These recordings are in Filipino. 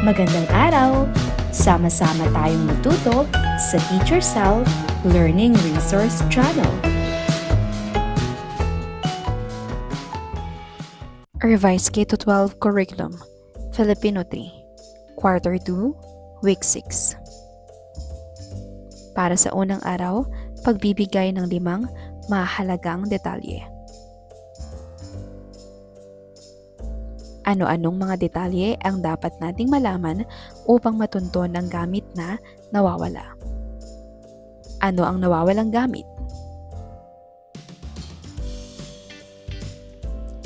Magandang araw! Sama-sama tayong matuto sa Teacher Sal Learning Resource Channel. Revised K-12 Curriculum, Filipino 3, Quarter 2, Week 6. Para sa unang araw, pagbibigay ng 5 mahalagang detalye. Ano-anong mga detalye ang dapat nating malaman upang matunton ang gamit na nawawala? Ano ang nawawalang gamit?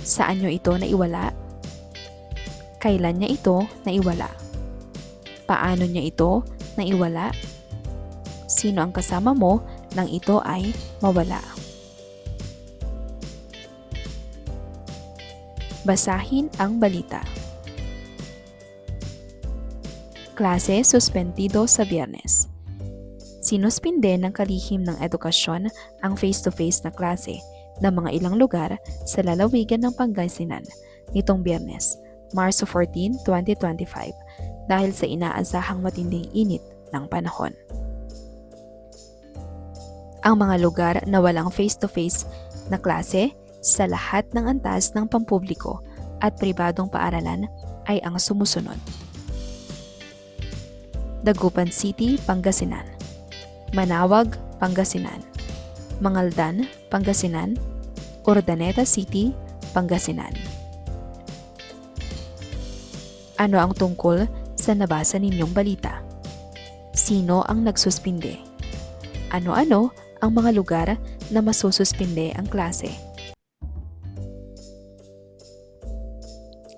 Saan nyo ito naiwala? Kailan niya ito naiwala? Paano niya ito naiwala? Sino ang kasama mo nang ito ay mawala? Basahin ang balita. Klase suspendido sa Biyernes. Sinuspinde ng kalihim ng edukasyon ang face-to-face na klase ng mga ilang lugar sa lalawigan ng Pangasinan nitong Biyernes, Marso 14, 2025 dahil sa inaasahang matinding init ng panahon. Ang mga lugar na walang face-to-face na klase sa lahat ng antas ng pampubliko at pribadong paaralan ay ang sumusunod. Dagupan City, Pangasinan. Manawag, Pangasinan. Mangaldan, Pangasinan. Urdaneta City, Pangasinan. Ano ang tungkol sa nabasa ninyong balita? Sino ang nagsuspinde? Ano-ano ang mga lugar na masususpinde ang klase?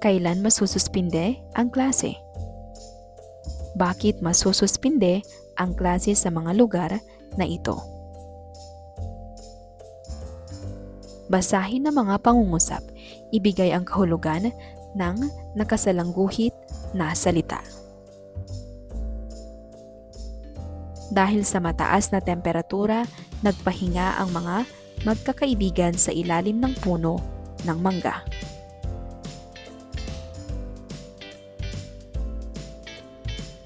Kailan masususpinde ang klase? Bakit masususpinde ang klase sa mga lugar na ito? Basahin ang mga pangungusap. Ibigay ang kahulugan ng nakasalangguhit na salita. Dahil sa mataas na temperatura, nagpahinga ang mga magkakaibigan sa ilalim ng puno ng mangga.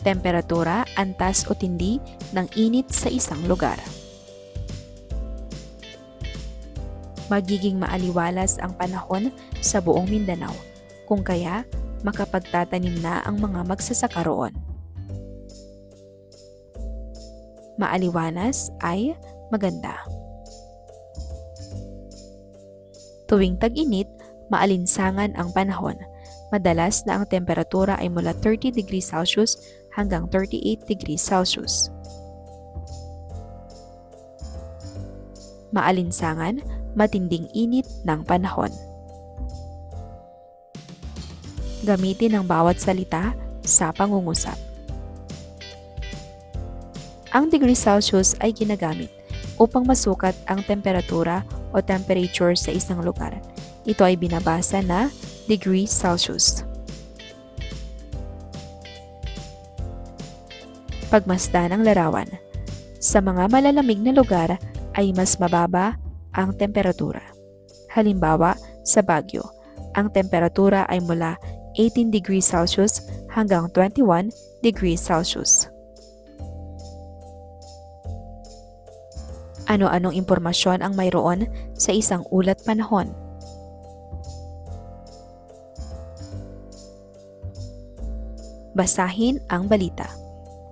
Temperatura, antas o tindi ng init sa isang lugar. Magiging maaliwalas ang panahon sa buong Mindanao, kung kaya makapagtatanim na ang mga magsasaka roon. Maaliwalas ay maganda. Tuwing tag-init, maalinsangan ang panahon. Madalas na ang temperatura ay mula 30 degrees Celsius hanggang 38 degrees Celsius. Maalinsangan, matinding init ng panahon. Gamitin ang bawat salita sa pangungusap. Ang degree Celsius ay ginagamit upang masukat ang temperatura o temperature sa isang lugar. Ito ay binabasa na degree Celsius. Pagmasdan ng larawan. Sa mga malalamig na lugar ay mas mababa ang temperatura. Halimbawa, sa Baguio, ang temperatura ay mula 18 degrees Celsius hanggang 21 degrees Celsius. Ano-anong impormasyon ang mayroon sa isang ulat panahon? Basahin ang balita.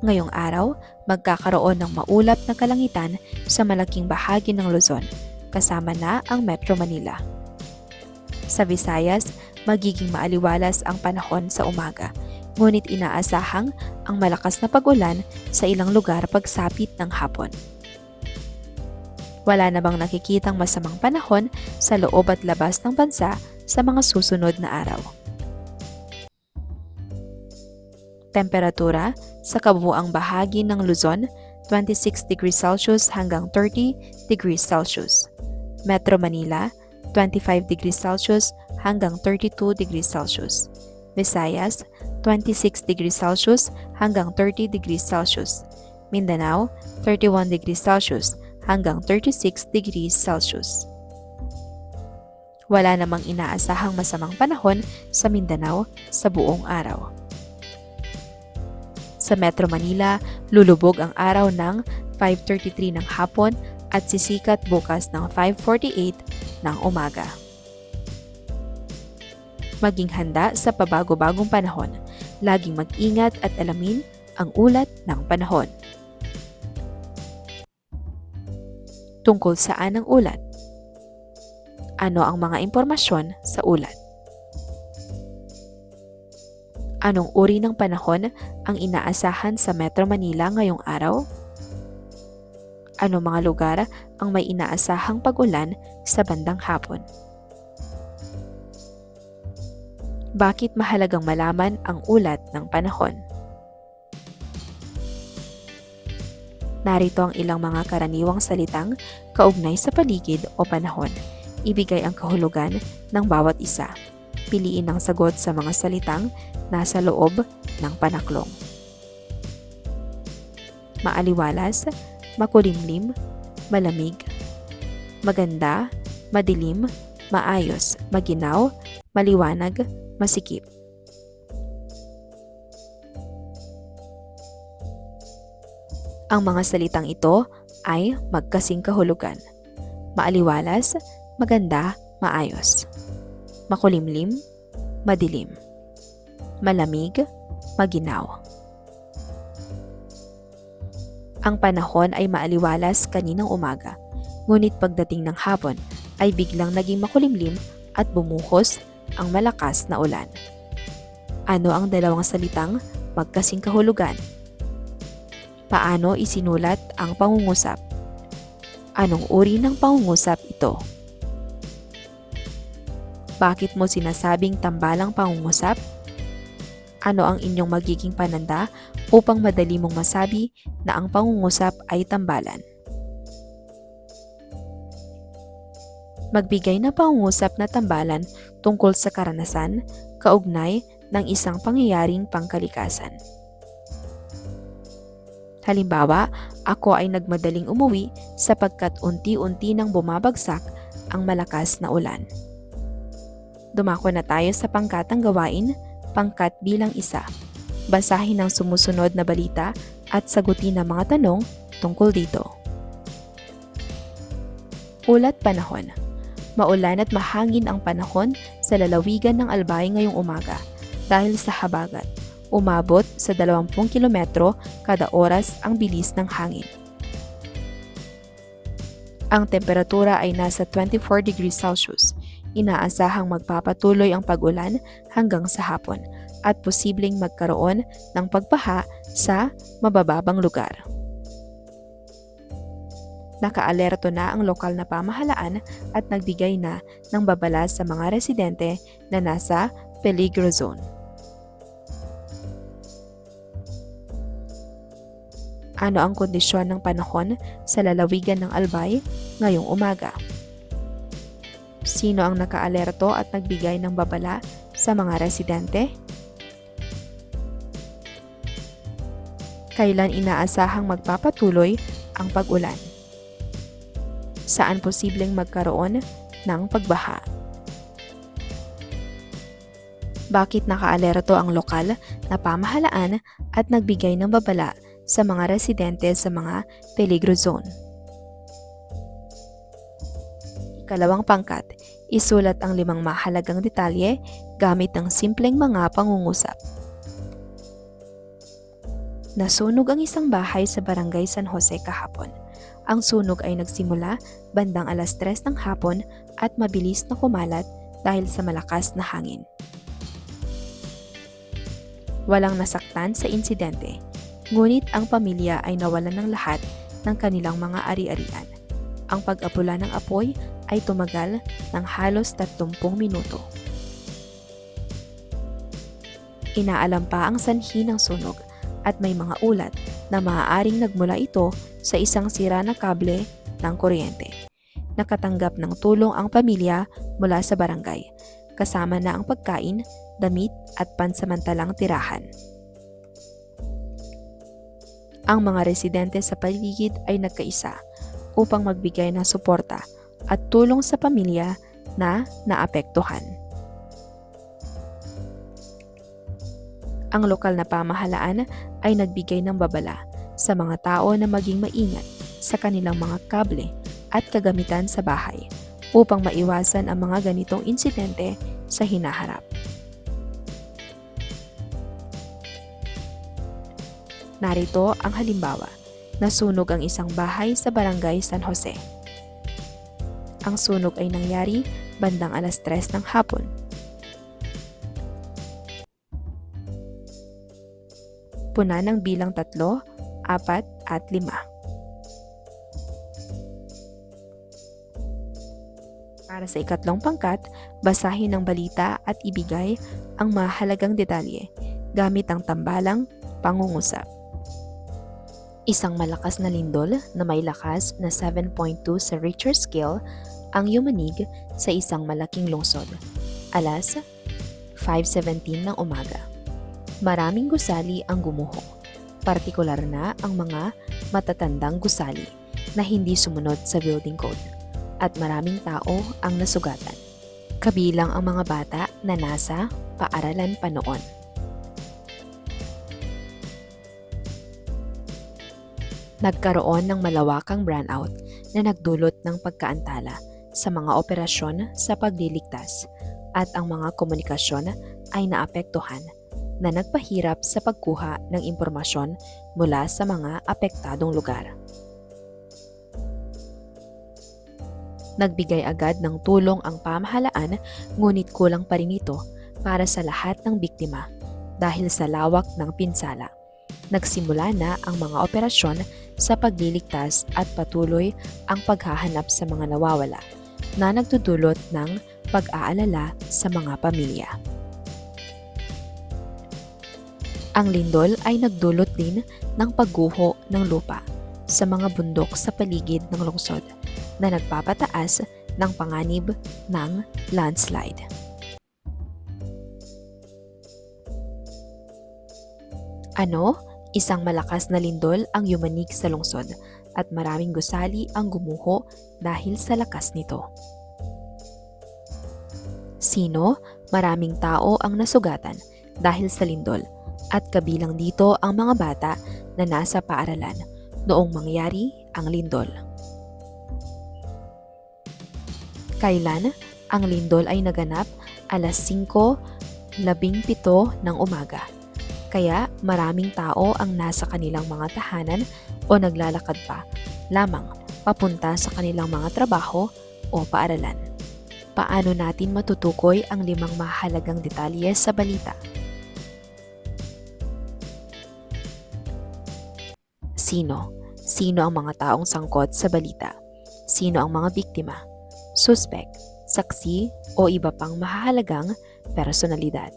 Ngayong araw, magkakaroon ng maulap na kalangitan sa malaking bahagi ng Luzon, kasama na ang Metro Manila. Sa Visayas, magiging maaliwalas ang panahon sa umaga, ngunit inaasahang ang malakas na pag-ulan sa ilang lugar pagsapit ng hapon. Wala na bang nakikitang masamang panahon sa loob at labas ng bansa sa mga susunod na araw? Temperatura sa kabuuang bahagi ng Luzon, 26 degrees Celsius hanggang 30 degrees Celsius. Metro Manila, 25 degrees Celsius hanggang 32 degrees Celsius. Visayas, 26 degrees Celsius hanggang 30 degrees Celsius. Mindanao, 31 degrees Celsius hanggang 36 degrees Celsius. Wala namang inaasahang masamang panahon sa Mindanao sa buong araw. Sa Metro Manila, lulubog ang araw ng 5:33 ng hapon at sisikat bukas ng 5:48 ng umaga. Maging handa sa pabago-bagong panahon. Laging mag-ingat at alamin ang ulat ng panahon. Tungkol saan ang ulat? Ano ang mga impormasyon sa ulat? Anong uri ng panahon ang inaasahan sa Metro Manila ngayong araw? Ano mga lugar ang may inaasahang pag-ulan sa bandang hapon? Bakit mahalagang malaman ang ulat ng panahon? Narito ang ilang mga karaniwang salitang kaugnay sa paligid o panahon. Ibigay ang kahulugan ng bawat isa. Piliin ang sagot sa mga salitang nasa loob ng panaklong. Maaliwalas, makulimlim, malamig, maganda, madilim, maayos, maginaw, maliwanag, masikip. Ang mga salitang ito ay magkasing kahulugan. Maaliwalas, maganda, maayos. Makulimlim, madilim. Malamig, maginaw. Ang panahon ay maaliwalas kaninang umaga, ngunit pagdating ng hapon ay biglang naging makulimlim at bumuhos ang malakas na ulan. Ano ang dalawang salitang magkasing kahulugan? Paano isinulat ang pangungusap? Anong uri ng pangungusap ito? Bakit mo sinasabing tambalang pangungusap? Ano ang inyong magiging pananda upang madali mong masabi na ang pangungusap ay tambalan? Magbigay na pangungusap na tambalan tungkol sa karanasan, kaugnay ng isang pangyayaring pangkalikasan. Halimbawa, ako ay nagmadaling umuwi sapagkat unti-unti nang bumabagsak ang malakas na ulan. Dumako na tayo sa pangkatang gawain, pangkat bilang isa. Basahin ang sumusunod na balita at sagutin ang mga tanong tungkol dito. Ulat panahon. Maulan at mahangin ang panahon sa lalawigan ng Albay ngayong umaga dahil sa habagat. Umabot sa 20 kilometro kada oras ang bilis ng hangin. Ang temperatura ay nasa 24 degrees Celsius. Inaasahang magpapatuloy ang pag-ulan hanggang sa hapon at posibleng magkaroon ng pagbaha sa mabababang lugar. Nakaalerto na ang lokal na pamahalaan at nagbigay na ng babala sa mga residente na nasa peligro zone. Ano ang kondisyon ng panahon sa lalawigan ng Albay ngayong umaga? Sino ang nakaalerto at nagbigay ng babala sa mga residente? Kailan inaasahang magpapatuloy ang pag-ulan? Saan posibleng magkaroon ng pagbaha? Bakit nakaalerto ang lokal na pamahalaan at nagbigay ng babala sa mga residente sa mga peligro zone? Ikalawang pangkat, isulat ang 5 mahalagang detalye gamit ang simpleng mga pangungusap. Nasunog ang isang bahay sa Barangay San Jose kahapon. Ang sunog ay nagsimula bandang 3:00 ng hapon at mabilis na kumalat dahil sa malakas na hangin. Walang nasaktan sa insidente, ngunit ang pamilya ay nawalan ng lahat ng kanilang mga ari-arian. Ang pag-apula ng apoy ay tumagal ng halos 30 minuto. Inaalam pa ang sanhi ng sunog at may mga ulat na maaaring nagmula ito sa isang sira na kable ng kuryente. Nakatanggap ng tulong ang pamilya mula sa barangay, kasama na ang pagkain, damit at pansamantalang tirahan. Ang mga residente sa paligid ay nagkaisa upang magbigay ng suporta at tulong sa pamilya na naapektuhan. Ang lokal na pamahalaan ay nagbigay ng babala sa mga tao na maging maingat sa kanilang mga kable at kagamitan sa bahay upang maiwasan ang mga ganitong insidente sa hinaharap. Narito ang halimbawa. Nasunog ang isang bahay sa Barangay San Jose. Ang sunog ay nangyari bandang 3:00 ng hapon. Puna ng bilang 3, 4 at 5. Para sa ikatlong pangkat, basahin ang balita at ibigay ang mahalagang detalye gamit ang tambalang pangungusap. Isang malakas na lindol na may lakas na 7.2 sa Richter scale ang yumanig sa isang malaking lungsod. Alas 5:17 ng umaga. Maraming gusali ang gumuho, partikular na ang mga matatandang gusali na hindi sumunod sa building code, at maraming tao ang nasugatan, kabilang ang mga bata na nasa paaralan pa noon. Nagkaroon ng malawakang brownout na nagdulot ng pagkaantala sa mga operasyon sa pagliligtas, at ang mga komunikasyon ay naapektuhan na nagpahirap sa pagkuha ng impormasyon mula sa mga apektadong lugar. Nagbigay agad ng tulong ang pamahalaan, ngunit kulang pa rin ito para sa lahat ng biktima dahil sa lawak ng pinsala. Nagsimula na ang mga operasyon sa pagliligtas at patuloy ang paghahanap sa mga nawawala na nagdudulot ng pag-aalala sa mga pamilya. Ang lindol ay nagdulot din ng pagguho ng lupa sa mga bundok sa paligid ng lungsod na nagpapataas ng panganib ng landslide. Ano? Isang malakas na lindol ang yumanig sa lungsod at maraming gusali ang gumuho dahil sa lakas nito. Sino? Maraming tao ang nasugatan dahil sa lindol, at kabilang dito ang mga bata na nasa paaralan noong mangyari ang lindol. Kailan? Ang lindol ay naganap alas 5:17 ng umaga. Kaya maraming tao ang nasa kanilang mga tahanan o naglalakad pa lamang papunta sa kanilang mga trabaho o paaralan. Paano natin matutukoy ang 5 mahalagang detalye sa balita? Sino? Sino ang mga taong sangkot sa balita? Sino ang mga biktima? Suspek, saksi o iba pang mahalagang personalidad?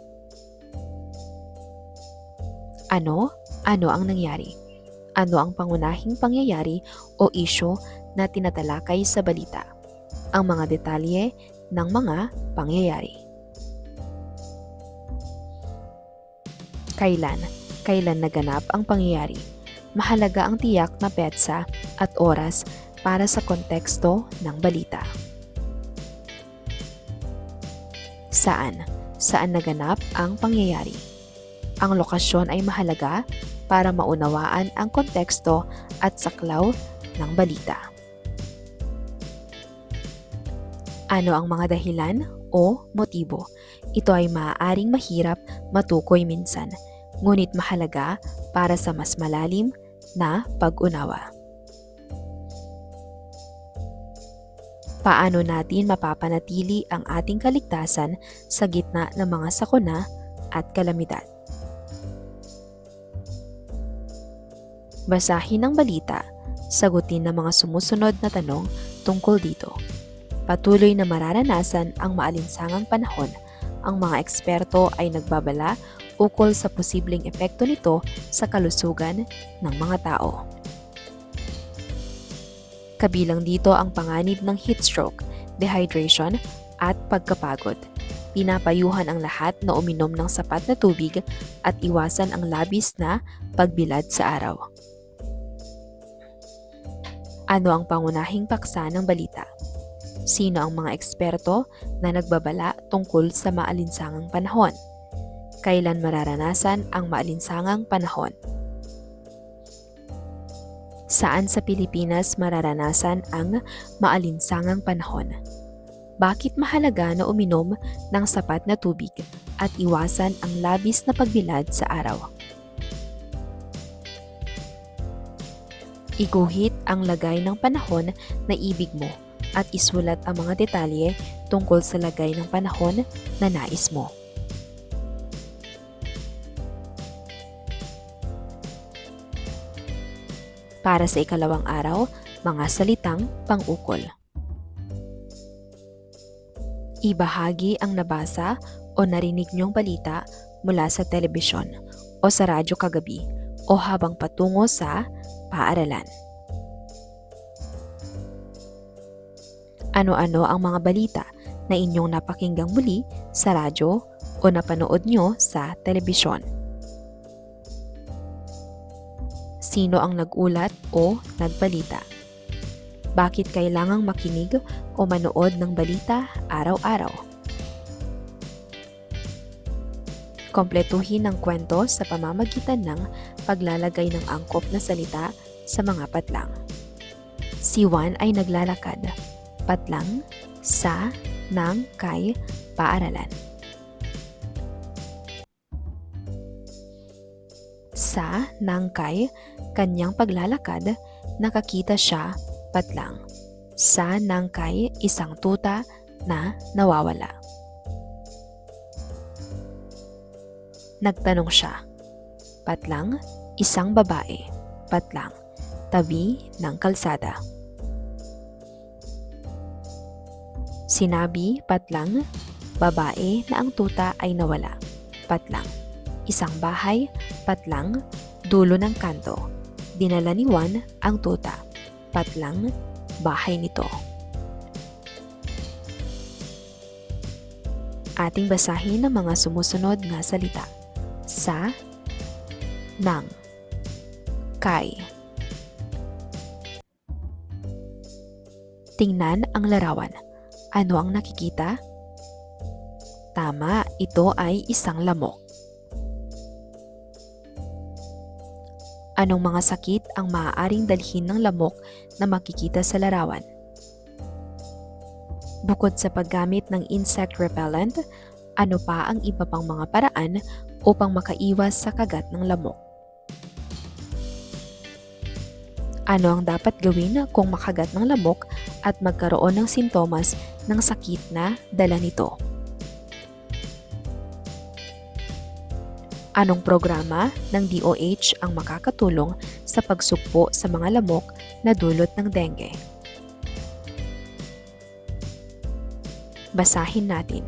Ano? Ano ang nangyari? Ano ang pangunahing pangyayari o isyu na tinatalakay sa balita? Ang mga detalye ng mga pangyayari. Kailan? Kailan naganap ang pangyayari? Mahalaga ang tiyak na petsa at oras para sa konteksto ng balita. Saan? Saan naganap ang pangyayari? Ang lokasyon ay mahalaga para maunawaan ang konteksto at saklaw ng balita. Ano ang mga dahilan o motibo? Ito ay maaaring mahirap matukoy minsan, ngunit mahalaga para sa mas malalim na pag-unawa. Paano natin mapapanatili ang ating kaligtasan sa gitna ng mga sakuna at kalamidad? Basahin ang balita, sagutin ang mga sumusunod na tanong tungkol dito. Patuloy na mararanasan ang maalinsangang panahon. Ang mga eksperto ay nagbabala ukol sa posibleng epekto nito sa kalusugan ng mga tao. Kabilang dito ang panganib ng heat stroke, dehydration at pagkapagod. Pinapayuhan ang lahat na uminom ng sapat na tubig at iwasan ang labis na pagbilad sa araw. Ano ang pangunahing paksa ng balita? Sino ang mga eksperto na nagbabala tungkol sa maalinsangang panahon? Kailan mararanasan ang maalinsangang panahon? Saan sa Pilipinas mararanasan ang maalinsangang panahon? Bakit mahalaga na uminom ng sapat na tubig at iwasan ang labis na pagbilad sa araw? Iguhit ang lagay ng panahon na ibig mo at isulat ang mga detalye tungkol sa lagay ng panahon na nais mo. Para sa ikalawang araw, mga salitang pang-ukol. Ibahagi ang nabasa o narinig niyong balita mula sa telebisyon o sa radyo kagabi o habang patungo sa paaralan. Ano-ano ang mga balita na inyong napakinggang muli sa radyo o napanood nyo sa telebisyon? Sino ang nagulat o nagbalita? Bakit kailangang makinig o manood ng balita araw-araw? Kompletuhin ang kwento sa pamamagitan ng paglalagay ng angkop na salita sa mga patlang. Si Juan ay naglalakad, patlang, sa, ng, kay, paaralan. Sa, ng, kay, kanyang paglalakad, nakakita siya, patlang. Sa, ng, kay, isang tuta na nawawala. Nagtanong siya, patlang, isang babae, patlang, tabi ng kalsada. Sinabi, patlang, babae na ang tuta ay nawala, patlang. Isang bahay, patlang, dulo ng kanto. Dinala ni Juan ang tuta, patlang, bahay nito. Ating basahin ang mga sumusunod na salita. Sa, ng, kay. Tingnan ang larawan. Ano ang nakikita? Tama, ito ay isang lamok. Anong mga sakit ang maaaring dalhin ng lamok na makikita sa larawan? Bukod sa paggamit ng insect repellent, ano pa ang iba pang mga paraan upang makaiwas sa kagat ng lamok? Ano ang dapat gawin kung makagat ng lamok at magkaroon ng sintomas ng sakit na dala nito? Anong programa ng DOH ang makakatulong sa pagsugpo sa mga lamok na dulot ng dengue? Basahin natin.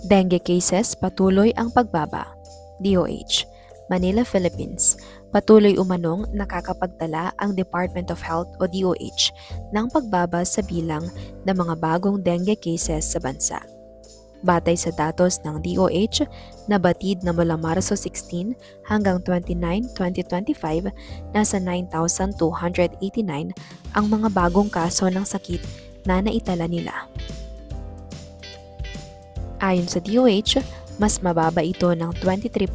Dengue cases patuloy ang pagbaba. DOH, Manila, Philippines. Patuloy umanong nakakapagtala ang Department of Health o DOH ng pagbaba sa bilang ng mga bagong dengue cases sa bansa. Batay sa datos ng DOH, nabatid na mula Marso 16 hanggang 29, 2025, nasa 9,289 ang mga bagong kaso ng sakit na naitala nila. Ayon sa DOH, mas mababa ito ng 23%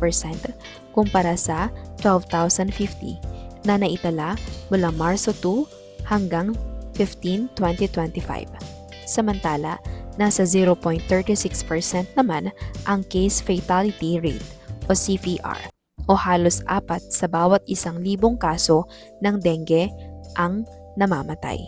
kumpara sa 12,050 na naitala mula Marso 2 hanggang 15, 2025. Samantala, nasa 0.36% naman ang case fatality rate o CFR o halos 4 sa bawat 1,000 kaso ng dengue ang namamatay.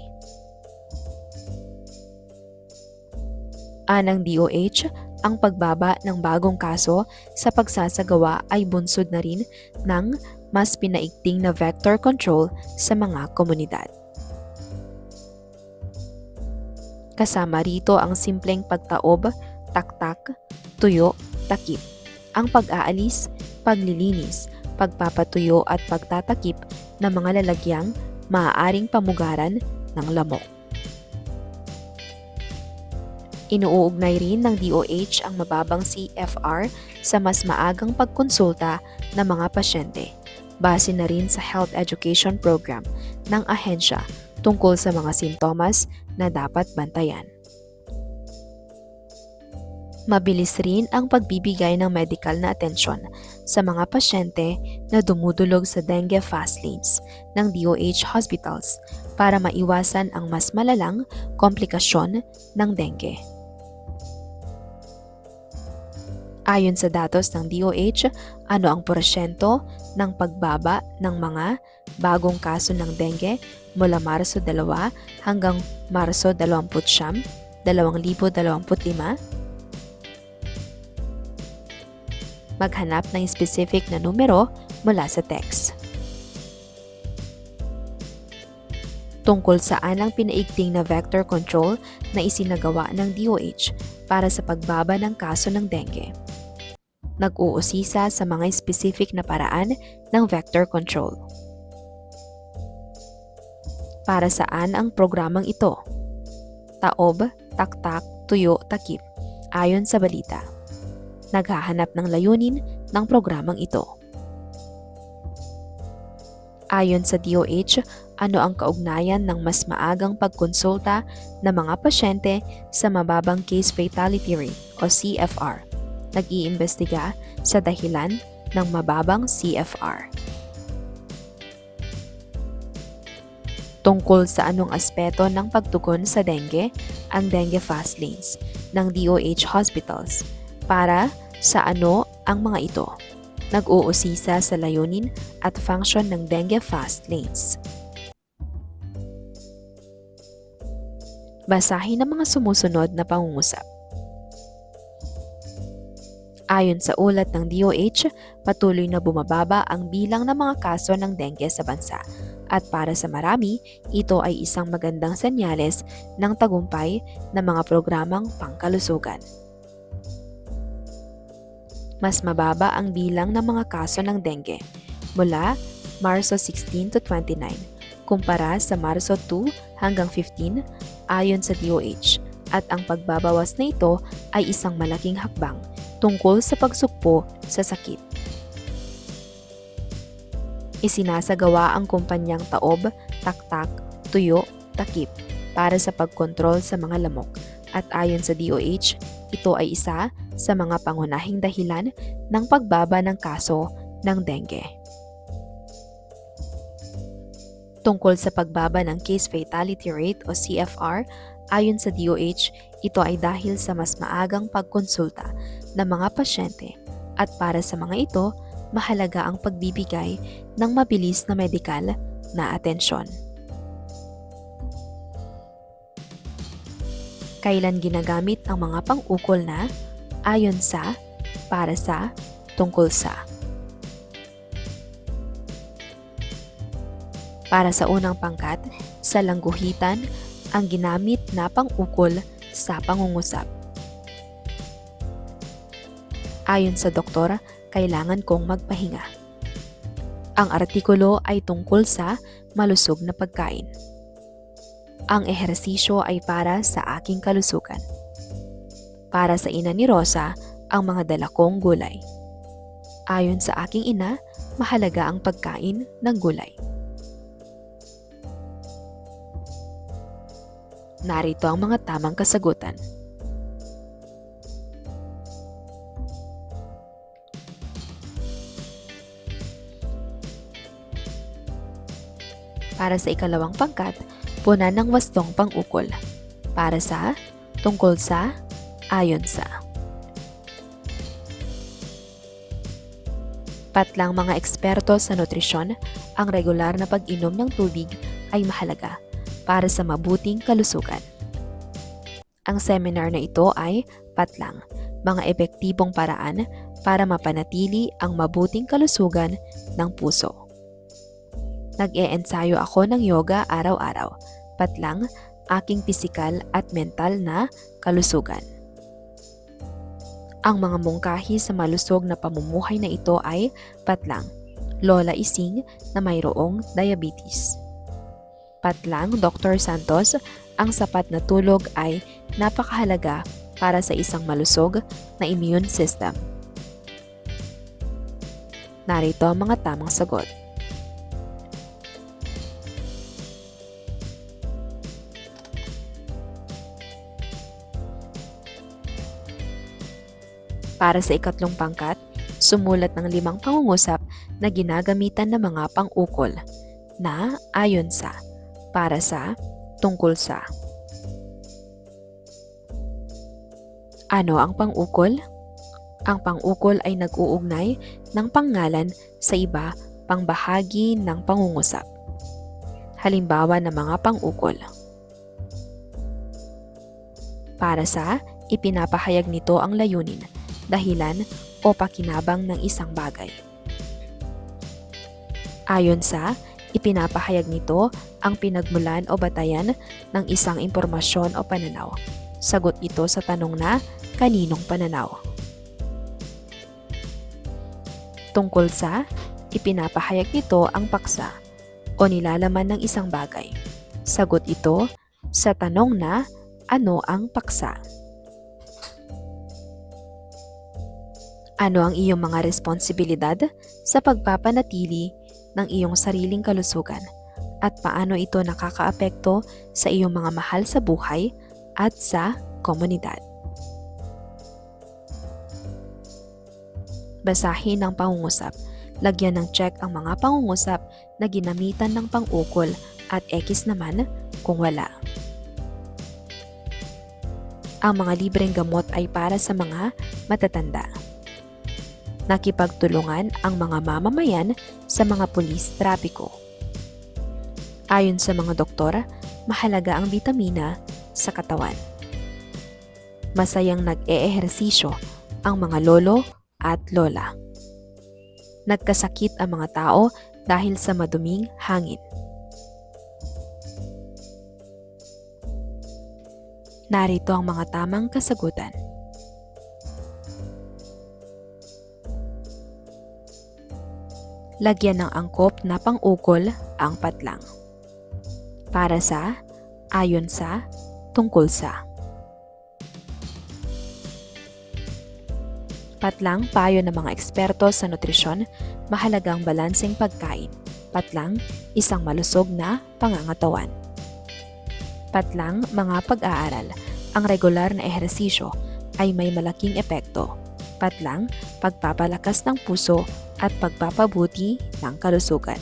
Anang DOH, ang pagbaba ng bagong kaso sa pagsasagawa ay bunsod na rin ng mas pinaigting na vector control sa mga komunidad. Kasama rito ang simpleng pagtaob, taktak, tuyo, takip, ang pag-aalis, paglilinis, pagpapatuyo at pagtatakip ng mga lalagyang maaaring pamugaran ng lamok. Inuugnay rin ng DOH ang mababang CFR sa mas maagang pagkonsulta ng mga pasyente, base na rin sa health education program ng ahensya tungkol sa mga sintomas na dapat bantayan. Mabilis rin ang pagbibigay ng medical na atensyon sa mga pasyente na dumudulog sa dengue fast lanes ng DOH hospitals para maiwasan ang mas malalang komplikasyon ng dengue. Ayon sa datos ng DOH, ano ang porsyento ng pagbaba ng mga bagong kaso ng dengue mula Marso 2 hanggang Marso 29, 2025? Maghanap ng specific na numero mula sa text. Tungkol saan ang pinaigting na vector control na isinagawa ng DOH para sa pagbaba ng kaso ng dengue. Nag-uusisa sa mga specific na paraan ng vector control. Para saan ang programang ito? Taob, taktak, tuyo, takip, ayon sa balita. Naghahanap ng layunin ng programang ito. Ayon sa DOH, ano ang kaugnayan ng mas maagang pagkonsulta ng mga pasyente sa mababang case fatality rate o CFR? Nag-iimbestiga sa dahilan ng mababang CFR. Tungkol sa anong aspeto ng pagtugon sa dengue ang dengue fast lanes ng DOH hospitals? Para sa ano ang mga ito? Nag-uusisa sa layunin at function ng dengue fast lanes. Basahin ang mga sumusunod na pangungusap. Ayon sa ulat ng DOH, patuloy na bumababa ang bilang ng mga kaso ng dengue sa bansa. At para sa marami, ito ay isang magandang senyales ng tagumpay ng mga programang pangkalusugan. Mas mababa ang bilang ng mga kaso ng dengue mula Marso 16 to 29 kumpara sa Marso 2 hanggang 15 ayon sa DOH, at ang pagbabawas na ito ay isang malaking hakbang tungkol sa pagsukpo sa sakit. Isinasagawa ang kumpanyang taob, taktak, tuyo, takip para sa pagkontrol sa mga lamok, at ayon sa DOH, ito ay isa sa mga pangunahing dahilan ng pagbaba ng kaso ng dengue. Tungkol sa pagbaba ng case fatality rate o CFR, ayon sa DOH, ito ay dahil sa mas maagang pagkonsulta ng mga pasyente, at para sa mga ito, mahalaga ang pagbibigay ng mabilis na medikal na atensyon. Kailan ginagamit ang mga pang-ukol na ayon sa, para sa, tungkol sa? Para sa unang pangkat, sa langguhitan ang ginamit na pang-ukol sa pangungusap. Ayon sa doktor, kailangan kong magpahinga. Ang artikulo ay tungkol sa malusog na pagkain. Ang ehersisyo ay para sa aking kalusugan. Para sa ina ni Rosa, ang mga dala kong gulay. Ayon sa aking ina, mahalaga ang pagkain ng gulay. Narito ang mga tamang kasagutan. Para sa ikalawang pangkat, punan ng wastong pang-ukol. Para sa, tungkol sa, ayon sa. Patlang mga eksperto sa nutrisyon, ang regular na pag-inom ng tubig ay mahalaga para sa mabuting kalusugan. Ang seminar na ito ay patlang, mga epektibong paraan para mapanatili ang mabuting kalusugan ng puso. Nag-e-ensayo ako ng yoga araw-araw, patlang aking pisikal at mental na kalusugan. Ang mga mungkahi sa malusog na pamumuhay na ito ay patlang, Lola Ising na mayroong diabetes. Patlang, Dr. Santos, ang sapat na tulog ay napakahalaga para sa isang malusog na immune system. Narito ang mga tamang sagot. Para sa ikatlong pangkat, sumulat ng 5 pangungusap na ginagamitan ng mga pang-ukol na ayon sa, para sa, tungkol sa. Ano ang pang-ukol? Ang pang-ukol ay nag-uugnay ng pangalan sa iba pang bahagi ng pangungusap. Halimbawa ng mga pang-ukol. Para sa, ipinapahayag nito ang layunin, dahilan o pakinabang ng isang bagay. Ayon sa, ipinapahayag nito ang pinagmulan o batayan ng isang impormasyon o pananaw. Sagot ito sa tanong na, kaninong pananaw? Tungkol sa, ipinapahayag nito ang paksa o nilalaman ng isang bagay. Sagot ito sa tanong na, ano ang paksa? Ano ang iyong mga responsibilidad sa pagpapanatili ng iyong sariling kalusugan at paano ito nakakaapekto sa iyong mga mahal sa buhay at sa komunidad? Basahin ang pangungusap. Lagyan ng check ang mga pangungusap na ginamitan ng pang-ukol at X naman kung wala. Ang mga libreng gamot ay para sa mga matatanda. Nakipagtulungan ang mga mamamayan sa mga pulis trapiko. Ayon sa mga doktor, mahalaga ang bitamina sa katawan. Masayang nag-eehersisyo ang mga lolo at lola. Nagkasakit ang mga tao dahil sa maduming hangin. Narito ang mga tamang kasagutan. Lagyan ng angkop na pang-ukol ang patlang. Para sa, ayon sa, tungkol sa. Patlang, payo ng mga eksperto sa nutrisyon, mahalagang balanseng pagkain. Patlang, isang malusog na pangangatawan. Patlang, mga pag-aaral. Ang regular na ehersisyo ay may malaking epekto. Patlang, pagpapalakas ng puso at pagpapabuti ng kalusugan.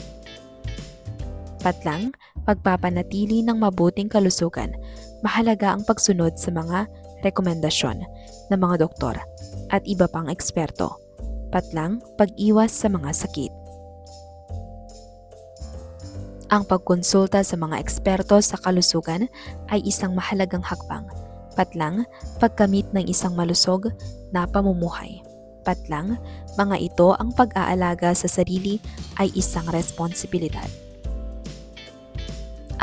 Patlang, pagpapanatili ng mabuting kalusugan. Mahalaga ang pagsunod sa mga rekomendasyon ng mga doktor at iba pang eksperto. Patlang, pag-iwas sa mga sakit. Ang pagkonsulta sa mga eksperto sa kalusugan ay isang mahalagang hakbang. Patlang, pagkamit ng isang malusog na pamumuhay. Patlang, mga ito ang pag-aalaga sa sarili ay isang responsibilidad.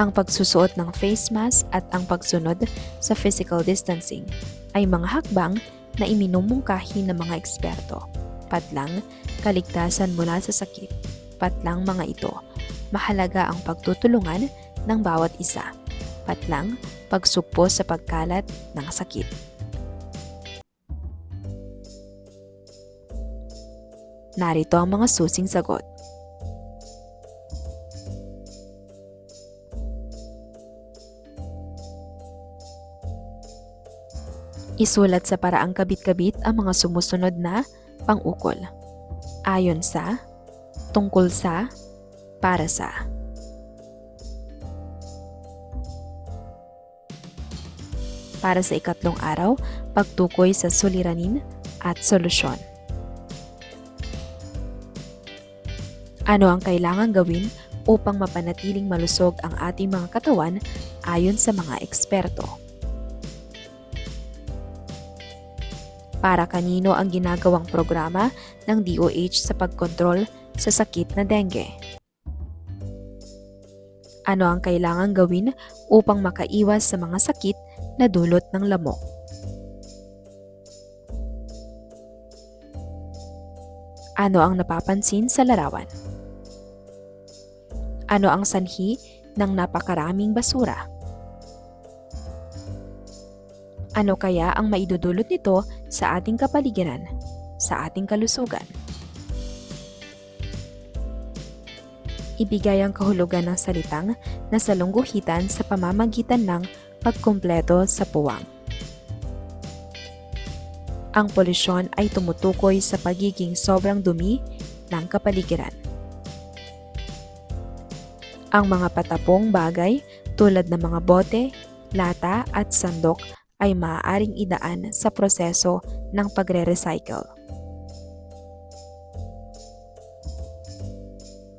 Ang pagsusuot ng face mask at ang pagsunod sa physical distancing ay mga hakbang na iminumungkahi ng mga eksperto. Patlang, kaligtasan mula sa sakit. Patlang, mga ito. Mahalaga ang pagtutulungan ng bawat isa. Patlang, pagsugpo sa pagkalat ng sakit. Narito ang mga susing sagot. Isulat sa paraang kabit-kabit ang mga sumusunod na pang-ukol. Ayon sa, tungkol sa, para sa. Para sa ikatlong araw, pagtukoy sa suliranin at solusyon. Ano ang kailangan gawin upang mapanatiling malusog ang ating mga katawan ayon sa mga eksperto? Para kanino ang ginagawang programa ng DOH sa pagkontrol sa sakit na dengue? Ano ang kailangan gawin upang makaiwas sa mga sakit na dulot ng lamok? Ano ang napapansin sa larawan? Ano ang sanhi ng napakaraming basura? Ano kaya ang maidudulot nito sa ating kapaligiran, sa ating kalusugan? Ibigay ang kahulugan ng salitang nasa lungguhitan sa pamamagitan ng pagkumpleto sa puwang. Ang polusyon ay tumutukoy sa pagiging sobrang dumi ng kapaligiran. Ang mga patapong bagay tulad ng mga bote, lata at sandok ay maaaring idaan sa proseso ng pagre-recycle.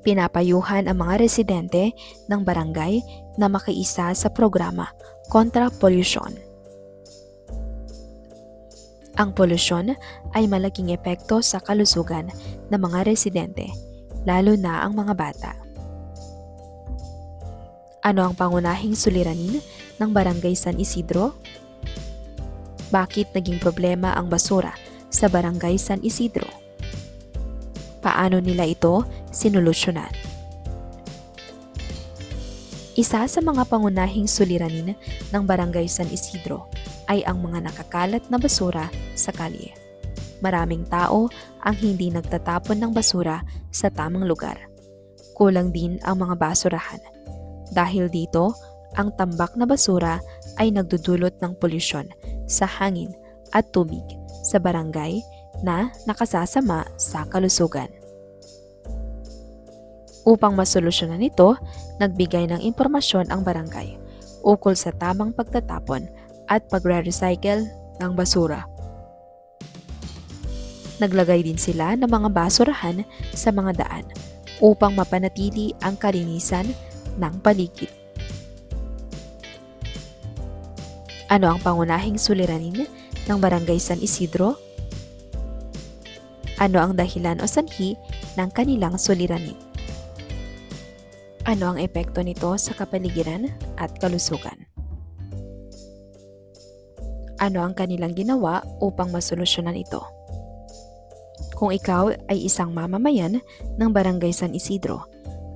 Pinapayuhan ang mga residente ng barangay na makiisa sa programa kontra polusyon. Ang polusyon ay malaking epekto sa kalusugan ng mga residente, lalo na ang mga bata. Ano ang pangunahing suliranin ng Barangay San Isidro? Bakit naging problema ang basura sa Barangay San Isidro? Paano nila ito sinolusyonan? Isa sa mga pangunahing suliranin ng Barangay San Isidro ay ang mga nakakalat na basura sa kalye. Maraming tao ang hindi nagtatapon ng basura sa tamang lugar. Kulang din ang mga basurahan. Dahil dito, ang tambak na basura ay nagdudulot ng polusyon sa hangin at tubig sa barangay na nakasasama sa kalusugan. Upang masolusyonan ito, nagbigay ng impormasyon ang barangay ukol sa tamang pagtatapon at pagre-recycle ng basura. Naglagay din sila ng mga basurahan sa mga daan upang mapanatili ang kalinisan ng paligid. Ano ang pangunahing suliranin ng Barangay San Isidro? Ano ang dahilan o sanhi ng kanilang suliranin? Ano ang epekto nito sa kapaligiran at kalusugan? Ano ang kanilang ginawa upang masolusyonan ito? Kung ikaw ay isang mamamayan ng Barangay San Isidro,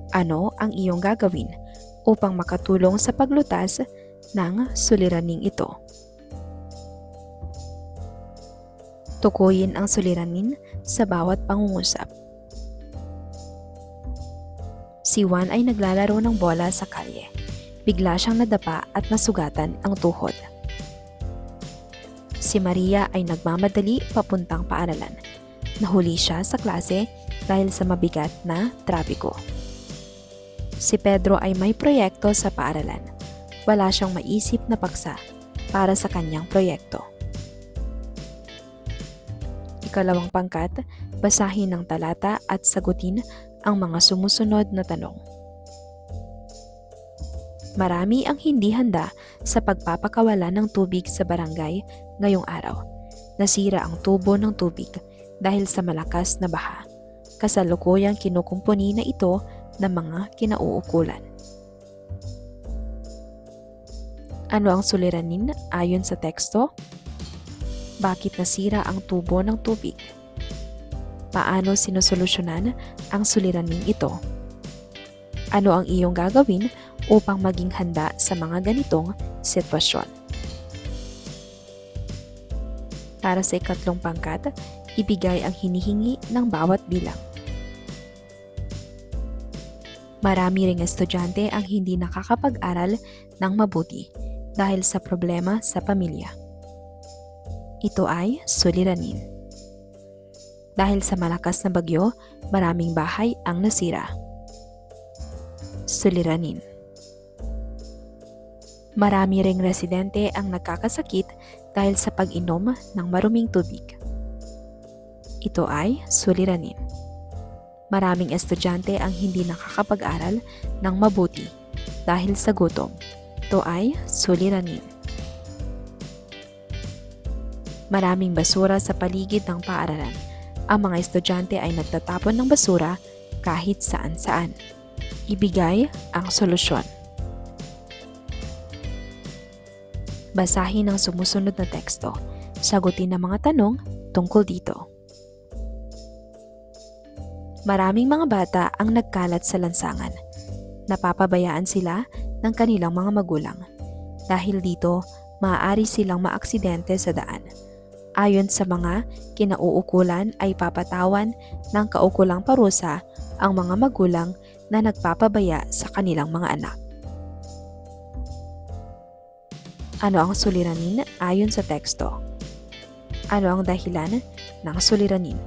ano ang iyong gagawin upang makatulong sa paglutas ng suliraning ito? Tukuyin ang suliranin sa bawat pangungusap. Si Juan ay naglalaro ng bola sa kalye. Bigla siyang nadapa at nasugatan ang tuhod. Si Maria ay nagmamadali papuntang paaralan. Nahuli siya sa klase dahil sa mabigat na trapiko. Si Pedro ay may proyekto sa paaralan. Wala siyang maisip na paksa para sa kanyang proyekto. Ikalawang pangkat, basahin ng talata at sagutin ang mga sumusunod na tanong. Marami ang hindi handa sa pagpapakawala ng tubig sa barangay ngayong araw. Nasira ang tubo ng tubig dahil sa malakas na baha. Kasalukuyang kinukumpuni na ito ng mga kinauukulan. Ano ang suliranin ayon sa teksto? Bakit nasira ang tubo ng tubig? Paano sinusolusyonan ang suliraning ito? Ano ang iyong gagawin upang maging handa sa mga ganitong sitwasyon? Para sa ikatlong pangkat, ibigay ang hinihingi ng bawat bilang. Marami ring estudyante ang hindi nakakapag-aral ng mabuti dahil sa problema sa pamilya. Ito ay suliranin. Dahil sa malakas na bagyo, maraming bahay ang nasira. Suliranin. Marami ring residente ang nagkakasakit dahil sa pag-inom ng maruming tubig. Ito ay suliranin. Maraming estudyante ang hindi nakakapag-aral ng mabuti dahil sa gutom. Ito ay suliranin. Maraming basura sa paligid ng paaralan. Ang mga estudyante ay nagtatapon ng basura kahit saan-saan. Ibigay ang solusyon. Basahin ang sumusunod na teksto. Sagutin ang mga tanong tungkol dito. Maraming mga bata ang nagkalat sa lansangan. Napapabayaan sila ng kanilang mga magulang. Dahil dito, maaari silang maaksidente sa daan. Ayon sa mga kinauukulan ay papatawan ng kaukulang parusa ang mga magulang na nagpapabaya sa kanilang mga anak. Ano ang suliranin ayon sa teksto? Ano ang dahilan ng suliranin?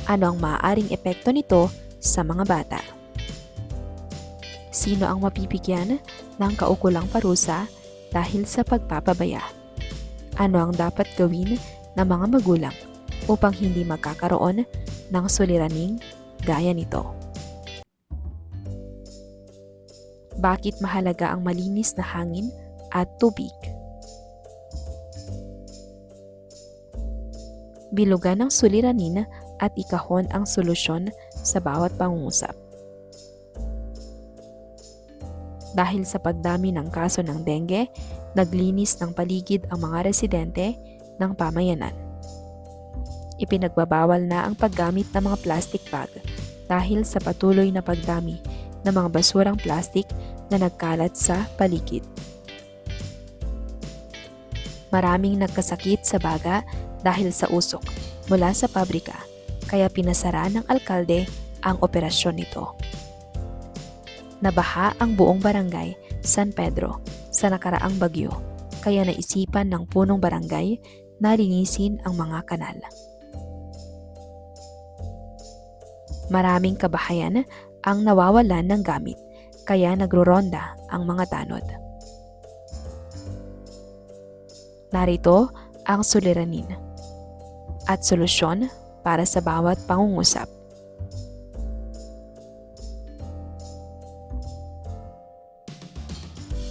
Ano ang maaaring epekto nito sa mga bata? Sino ang mapipigyan ng kaukulang parusa dahil sa pagpapabaya? Ano ang dapat gawin ng mga magulang upang hindi magkakaroon ng suliraning gaya nito? Bakit mahalaga ang malinis na hangin at tubig? Bilugan ng suliranin at ikahon ang solusyon sa bawat pangungusap. Dahil sa pagdami ng kaso ng dengue, naglinis ng paligid ang mga residente ng pamayanan. Ipinagbabawal na ang paggamit ng mga plastic bag dahil sa patuloy na pagdami ng mga basurang plastic na nagkalat sa paligid. Maraming nagkasakit sa baga dahil sa usok mula sa pabrika, kaya pinasara ng alkalde ang operasyon nito. Nabaha ang buong barangay San Pedro sa nakaraang bagyo, kaya naisipan ng punong barangay na linisin ang mga kanal. Maraming kabahayan ang nawawalan ng gamit, kaya nagroronda ang mga tanod. Narito ang suliranin at solusyon para sa bawat pangungusap.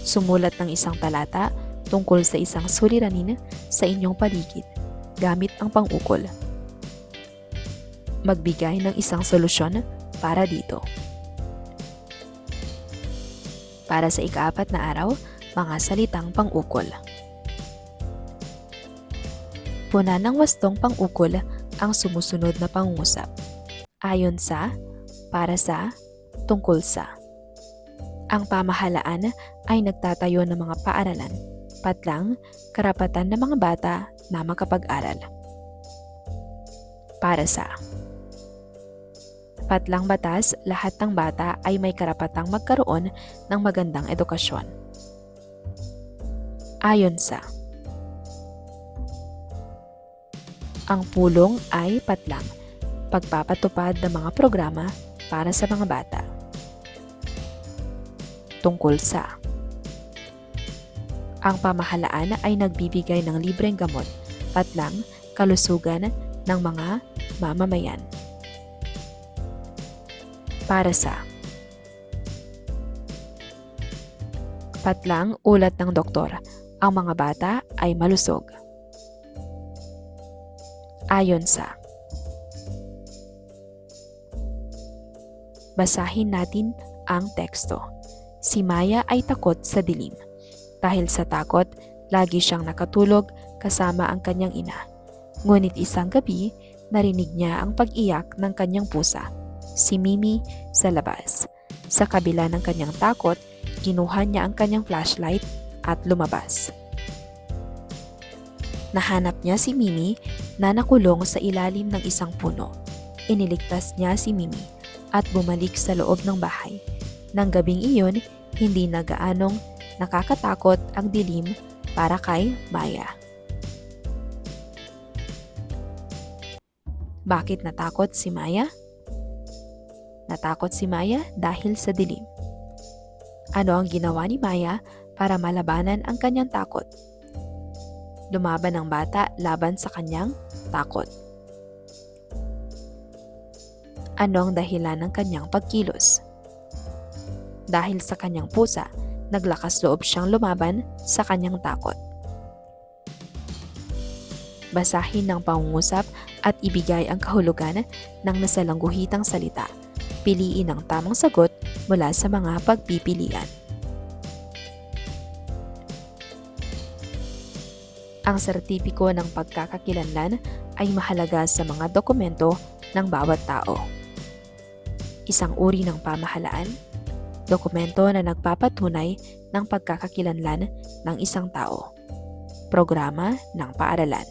Sumulat ng isang talata tungkol sa isang suliranin sa inyong paligid gamit ang pang-ukol. Magbigay ng isang solusyon para dito. Para sa ika-4 na araw, mga salitang pang-ukol. Puna ng wastong pang-ukol ang sumusunod na pangungusap. Ayon sa, para sa, tungkol sa. Ang pamahalaan ay nagtatayo ng mga paaralan, patlang, karapatan ng mga bata na makapag-aral. Para sa. Patlang batas, lahat ng bata ay may karapatang magkaroon ng magandang edukasyon. Ayon sa. Ang pulong ay patlang, pagpapatupad ng mga programa para sa mga bata. Tungkol sa. Ang pamahalaan ay nagbibigay ng libreng gamot, patlang, kalusugan ng mga mamamayan. Para sa. Patlang, ulat ng doktor, ang mga bata ay malusog. Ayon sa. Basahin natin ang teksto. Si Maya ay takot sa dilim. Dahil sa takot, lagi siyang nakatulog kasama ang kanyang ina. Ngunit isang gabi, narinig niya ang pag-iyak ng kanyang pusa, si Mimi, sa labas. Sa kabila ng kanyang takot, kinuha niya ang kanyang flashlight at lumabas. Nahanap niya si Mimi na nakulong sa ilalim ng isang puno. Iniligtas niya si Mimi at bumalik sa loob ng bahay. Nang gabing iyon, hindi na gaanong nakakatakot ang dilim para kay Maya. Bakit natakot si Maya? Natakot si Maya dahil sa dilim. Ano ang ginawa ni Maya para malabanan ang kanyang takot? Lumaban ang bata laban sa kanyang takot. Ano ang dahilan ng kanyang pagkilos? Dahil sa kanyang pusa, naglakas loob siyang lumaban sa kanyang takot. Basahin ng pangungusap at ibigay ang kahulugan ng nasalangguhitang salita. Piliin ang tamang sagot mula sa mga pagpipilian. Ang sertipiko ng pagkakakilanlan ay mahalaga sa mga dokumento ng bawat tao. Isang uri ng pamahalaan, dokumento na nagpapatunay ng pagkakakilanlan ng isang tao. Programa ng paaralan.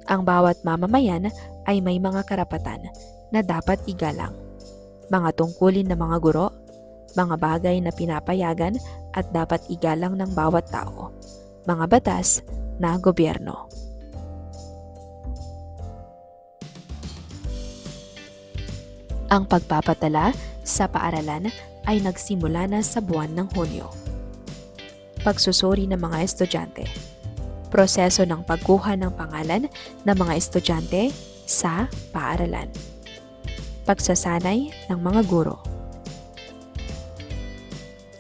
Ang bawat mamamayan ay may mga karapatan na dapat igalang. Mga tungkulin ng mga guro, mga bagay na pinapayagan at dapat igalang ng bawat tao. mga batas na gobyerno. Ang pagpapatala sa paaralan ay nagsimula na sa buwan ng Hunyo. Pagsusuri ng mga estudyante. Proseso ng pagkuha ng pangalan ng mga estudyante sa paaralan. Pagsasanay ng mga guro.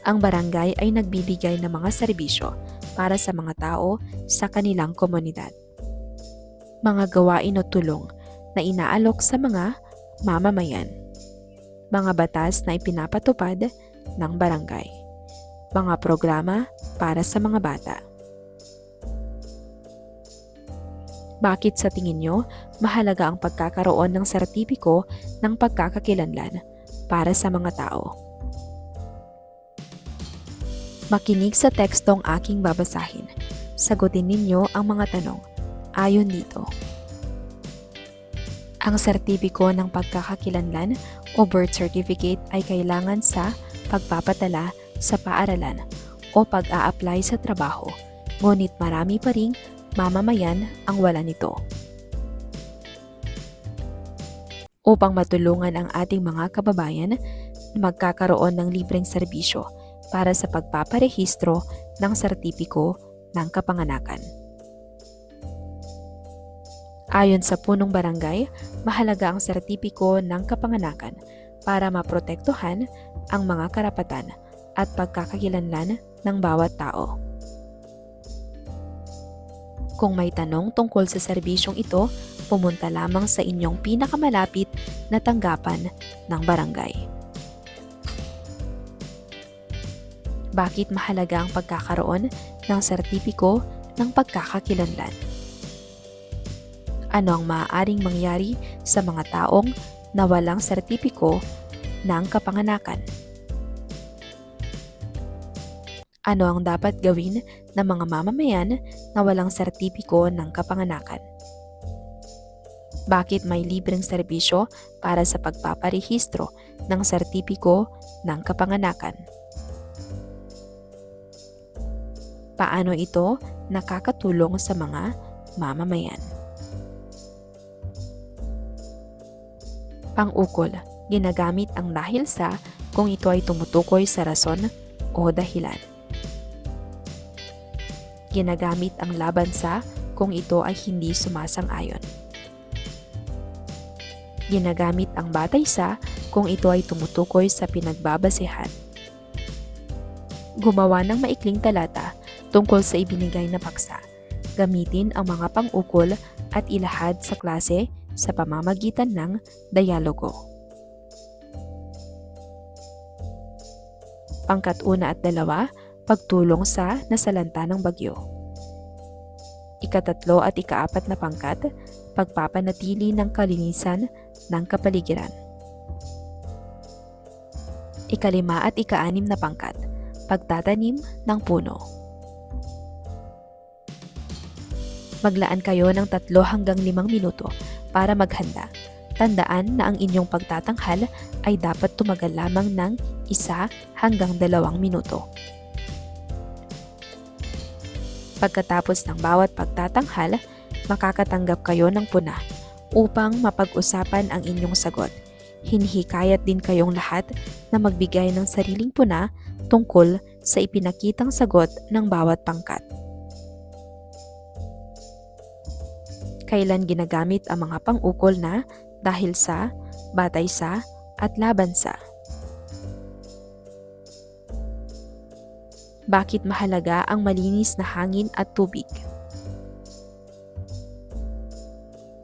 Ang barangay ay nagbibigay ng mga serbisyo para sa mga tao sa kanilang komunidad. Mga gawain o tulong na inaalok sa mga mamamayan. Mga batas na ipinapatupad ng barangay. Mga programa para sa mga bata. Bakit sa tingin nyo mahalaga ang pagkakaroon ng sertipiko ng pagkakakilanlan para sa mga tao? Makinig sa tekstong aking babasahin. Sagutin ninyo ang mga tanong ayon dito. Ang sertipiko ng pagkakakilanlan o birth certificate ay kailangan sa pagpapatala sa paaralan o pag-a-apply sa trabaho, ngunit marami pa ring mamamayan ang wala nito. Upang matulungan ang ating mga kababayan na magkakaroon ng libreng serbisyo para sa pagpaparehistro ng sertipiko ng kapanganakan. Ayon sa punong barangay, mahalaga ang sertipiko ng kapanganakan para maprotektuhan ang mga karapatan at pagkakakilanlan ng bawat tao. Kung may tanong tungkol sa serbisyong ito, pumunta lamang sa inyong pinakamalapit na tanggapan ng barangay. Bakit mahalaga ang pagkakaroon ng sertipiko ng pagkakakilanlan? Ano ang maaaring mangyari sa mga taong na walang sertipiko ng kapanganakan? Ano ang dapat gawin ng mga mamamayan na walang sertipiko ng kapanganakan? Bakit may libreng serbisyo para sa pagpaparehistro ng sertipiko ng kapanganakan? Paano ito nakakatulong sa mga mamamayan? Pang-ukol, ginagamit ang dahil sa kung ito ay tumutukoy sa rason o dahilan. Ginagamit ang laban sa kung ito ay hindi sumasang-ayon. Ginagamit ang batay sa kung ito ay tumutukoy sa pinagbabasehan. Gumawa ng maikling talata tungkol sa ibinigay na paksa. Gamitin ang mga pang-ukol at ilahad sa klase sa pamamagitan ng dialogo. Pangkat-1 at 2, pagtulong sa nasalanta ng bagyo. Ika-3 at ika-4 na pangkat, pagpapanatili ng kalinisan ng kapaligiran. Ika-5 at ika-6 na pangkat, pagtatanim ng puno. Maglaan kayo ng 3 hanggang 5 minuto para maghanda. Tandaan na ang inyong pagtatanghal ay dapat tumagal lamang ng 1 hanggang 2 minuto. Pagkatapos ng bawat pagtatanghal, makakatanggap kayo ng puna upang mapag-usapan ang inyong sagot. Hinihikayat din kayong lahat na magbigay ng sariling puna tungkol sa ipinakitang sagot ng bawat pangkat. Kailan ginagamit ang mga pang-ukol na dahil sa, batay sa, at laban sa? Bakit mahalaga ang malinis na hangin at tubig?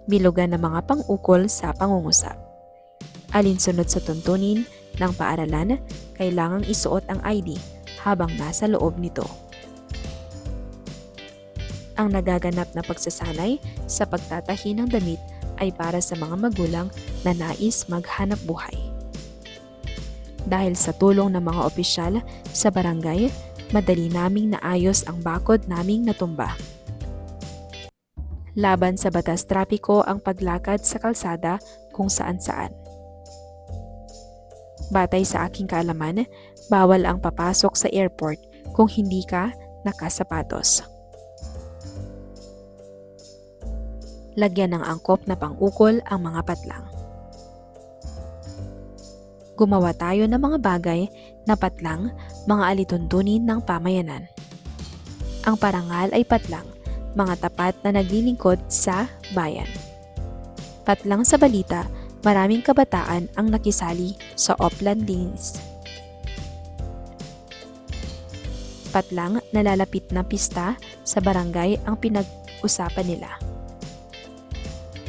Bilugan ng mga pang-ukol sa pangungusap. Alinsunod sa tuntunin ng paaralan, kailangang isuot ang ID habang nasa loob nito. Ang nagaganap na pagsasanay sa pagtatahi ng damit ay para sa mga magulang na nais maghanap buhay. Dahil sa tulong ng mga opisyal sa barangay, madali naming naayos ang bakod naming natumba. Laban sa batas trapiko ang paglakad sa kalsada kung saan-saan. Batay sa aking kaalaman, bawal ang papasok sa airport kung hindi ka nakasapatos. Lagyan ng angkop na pang-ukol ang mga patlang. Gumawa tayo ng mga bagay na patlang, mga alituntunin ng pamayanan. Ang parangal ay patlang, mga tapat na naglilingkod sa bayan. Patlang sa balita, maraming kabataan ang nakisali sa Oplan Linis. Patlang, nalalapit na pista sa barangay ang pinag-usapan nila.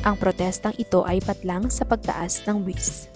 Ang protestang ito ay patlang sa pagtaas ng buwis.